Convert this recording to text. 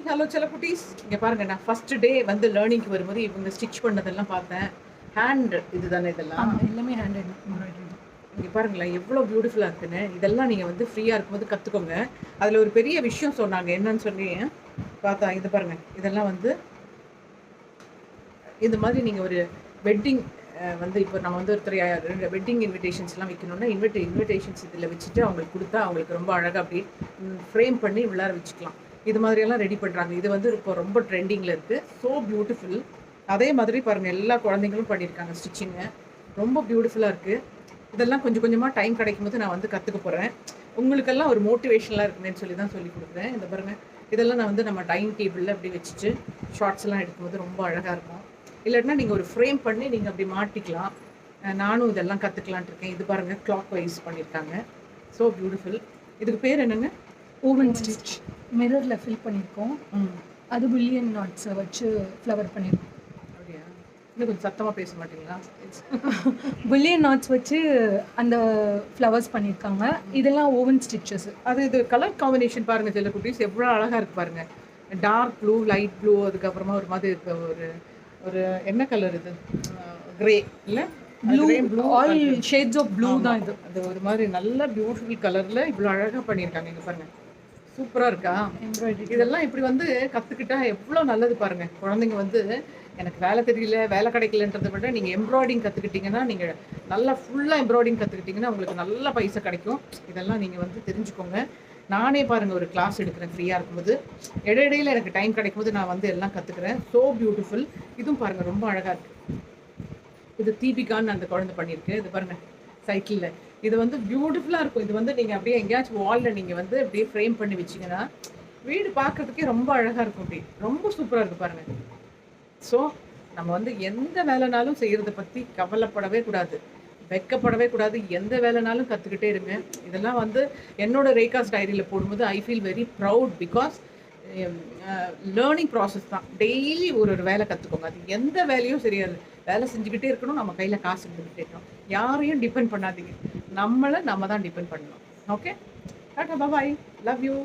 Hello செல்லக்குட்டீஸ். இங்கே பாருங்கள், நான் ஃபஸ்ட்டு டே வந்து லேர்னிங்க்கு வரும்போது இவங்க ஸ்டிச் பண்ணதெல்லாம் பார்த்தேன். ஹேண்ட் இது தானே இதெல்லாம்? எல்லாமே ஹேண்ட் எம்ப்ராய்டரி. இங்கே பாருங்களேன் எவ்வளோ பியூட்டிஃபுல்லாக இருக்குன்னு. இதெல்லாம் நீங்கள் வந்து ஃப்ரீயாக இருக்கும்போது கற்றுக்கோங்க. அதில் ஒரு பெரிய விஷயம் சொன்னாங்க, என்னன்னு சொல்லி பார்த்தா இது பாருங்கள், இதெல்லாம் வந்து இந்த மாதிரி நீங்கள் ஒரு வெட்டிங் வந்து இப்போ நம்ம வந்து ஒருத்தர் வெட்டிங் இன்விடேஷன்ஸ்லாம் வைக்கணும்னா இன்விடேஷன்ஸ் இதில் வச்சுட்டு அவங்களுக்கு கொடுத்தா அவங்களுக்கு ரொம்ப அழகாக அப்படி ஃப்ரேம் பண்ணி உள்ளார வச்சுக்கலாம். இது மாதிரியெல்லாம் ரெடி பண்ணுறாங்க. இது வந்து இப்போ ரொம்ப ட்ரெண்டிங்கில் இருக்குது. So beautiful. அதே மாதிரி பாருங்கள், எல்லா குழந்தைங்களும் பண்ணியிருக்காங்க ஸ்டிச்சிங்கு. ரொம்ப பியூட்டிஃபுல்லாக இருக்குது. இதெல்லாம் கொஞ்சம் கொஞ்சமாக டைம் கிடைக்கும் போது நான் வந்து கற்றுக்க போகிறேன். உங்களுக்கெல்லாம் ஒரு மோட்டிவேஷனலாக இருக்குமேன்னு சொல்லி தான் சொல்லி கொடுக்குறேன். இந்த பாருங்கள், இதெல்லாம் நான் வந்து நம்ம டைனிங் டேபிளில் அப்படி வச்சுட்டு ஷார்ட்ஸ்லாம் எடுக்கும்போது ரொம்ப அழகாக இருக்கும். இல்லைன்னா நீங்கள் ஒரு ஃப்ரேம் பண்ணி நீங்கள் அப்படி மாட்டிக்கலாம். நானும் இதெல்லாம் கற்றுக்கலான்ட்டு இருக்கேன். இது பாருங்கள், கிளாக் வைஸ் பண்ணியிருக்காங்க. So beautiful. இதுக்கு பேர் என்னங்க? Oven stitch. மிரரில் ஃபில் பண்ணியிருக்கோம். அது பில்லியன் நாட்ஸை வச்சு ஃப்ளவர் பண்ணியிருக்கோம். அப்படியா? இன்னும் கொஞ்சம் சத்தமாக பேச மாட்டீங்களா? பில்லியன் நாட்ஸ் வச்சு அந்த ஃப்ளவர்ஸ் பண்ணியிருக்காங்க. இதெல்லாம் ஓவன் ஸ்டிச்சஸ். இது கலர் காம்பினேஷன் பாருங்கள் செல்லக்குட்டீஸ், எவ்வளோ அழகாக இருக்குது பாருங்கள். டார்க் ப்ளூ, லைட் ப்ளூ, அதுக்கப்புறமா ஒரு மாதிரி இருக்க ஒரு என்ன கலர் இது? கிரே இல்லை, blue, all shades of blue தான் இது. அது ஒரு மாதிரி நல்ல பியூட்டிஃபுல் கலரில் இவ்வளோ அழகாக பண்ணியிருக்காங்க. இங்கே பாருங்கள், சூப்பராக இருக்கா எம்ப்ராய்டரி. இதெல்லாம் இப்படி வந்து கற்றுக்கிட்டா எவ்வளோ நல்லது பாருங்கள். குழந்தைங்க வந்து எனக்கு வேலை தெரியல, வேலை கிடைக்கலன்றதை விட நீங்கள் எம்ப்ராய்டிங் கற்றுக்கிட்டிங்கன்னா, நீங்கள் நல்லா ஃபுல்லாக எம்ப்ராய்டிங் கற்றுக்கிட்டிங்கன்னா உங்களுக்கு நல்ல பைசா கிடைக்கும். இதெல்லாம் நீங்கள் வந்து தெரிஞ்சுக்கோங்க. நானே பாருங்கள் ஒரு கிளாஸ் எடுக்கிறேன் ஃப்ரீயாக இருக்கும்போது. இடையிடையில் எனக்கு டைம் கிடைக்கும்போது நான் வந்து எல்லாம் கற்றுக்குறேன். So beautiful. இதுவும் பாருங்கள், ரொம்ப அழகாக இருக்குது. இது தீபிகான்னு அந்த குழந்தை பண்ணியிருக்கு. இது பாருங்கள், சைக்கிளில். இது வந்து பியூட்டிஃபுல்லாக இருக்கும். இது வந்து நீங்கள் அப்படியே எங்கேயாச்சும் வாலில் நீங்கள் வந்து அப்படியே ஃப்ரேம் பண்ணி வச்சிங்கன்னா வீடு பார்க்குறதுக்கே ரொம்ப அழகாக இருக்கும். அப்படி ரொம்ப சூப்பராக இருக்குது பாருங்கள். ஸோ நம்ம வந்து எந்த வேலைனாலும் செய்கிறத பற்றி கவலைப்படவே கூடாது, வெக்கப்படவே கூடாது. எந்த வேலைனாலும் கற்றுக்கிட்டே இருங்க. இதெல்லாம் வந்து என்னோட ரேகாஸ் டைரியில் போடும்போது I feel very proud. Because learning process தான். டெய்லி ஒரு வேலை கற்றுக்கோங்க. அது எந்த வேலையும் சரியாது, வேலை செஞ்சுக்கிட்டே இருக்கணும். நம்ம கையில் காசு இருந்துக்கிட்டே இருக்கணும். யாரையும் டிபெண்ட் பண்ணாதீங்க. நம்ம தான் டிபெண்ட் பண்ணணும். Okay, Tata, bye, love you.